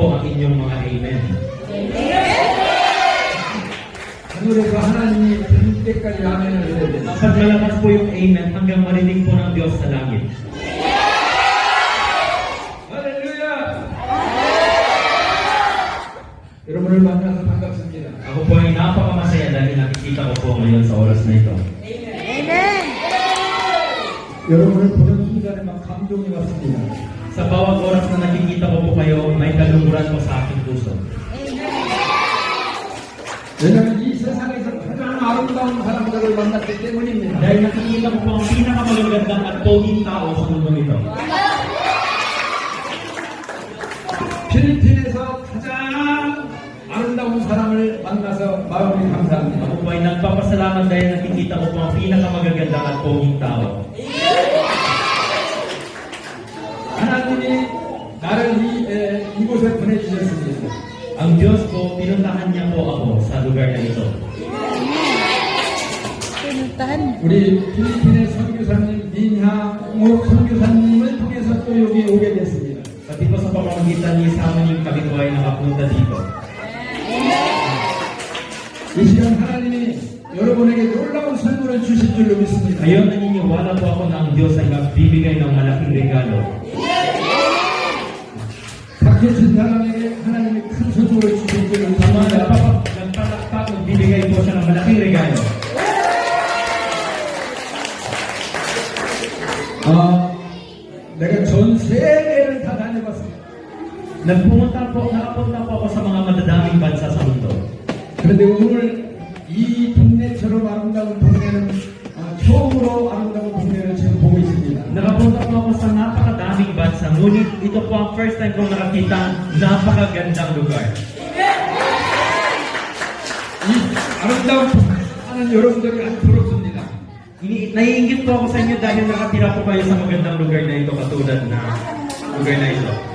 po ang inyong mga amen. 하늘에서 하나님이 들을 때까지 아멘을 해야 돼. Kapag malakas po yung amen, hanggang marinig po ng Diyos sa langit. 할렐루야! 여러분을 만나서 반갑습니다. Ako po ay napakamasaya dahil nakikita ko po ngayon sa oras na ito. 여러분을 보는 순간에 막 감동이 왔습니다. Sa bawat oras na nakikita ko po kayo, may kalungkuran po sa aking puso. 왜냐하면 이 세상에서 가장 아름다운 사람들을 만났기 때문입니다. Dahil nakikita ko po ang pinakamagandang at poging tao sa mundo nito. 필리핀에서 가장 아름다운 사람을 만나서 마음이 감사합니다. Ako po ay nagpapasalamat dahil nakikita ko po ang pinakamagagandang at poging tao. 하나님이 나를 이곳에 보내주셨습니다. Ang Diyos po, pinuntahan niya po ako sa lugar na ito. 우리 필리핀의 선교사님 민하옥 선교사님을 통해서 또 여기 오게 됐습니다. Pati po sa pamamagitan ni Samuel kami po ay nakapunta dito. 이 시간 하나님이 여러분에게 놀라운 선물을 주실 줄로 믿습니다. Ngayon naniniwala po ako na ang Diyos ay magbibigay ng malaking regalo. 박해진 사람에게 하나님이 큰 선물을 주실 줄로 Sa mga 믿습니다. nagpapalakpak, magbibigay po siya ng malaking regalo. 내가 전 세계를 다 다녀봤습니다. Nakapunta po ako sa mga madadaming bansa sa mundo. 그런데 오늘 이 동네처럼 아름다운 동네는 처음으로 아름다운 동네를 지금 보고 있습니다. Nakapunta po ako sa napakadaming bansa, ngunit ito po ang first time kong nakakita ang napakagandang lugar. 이 아름다운 동네는 여러분들이 아주 부럽습니다. Naiingit po ako sa inyo dahil nakatira po kayo sa magandang lugar na ito katulad na lugar na ito.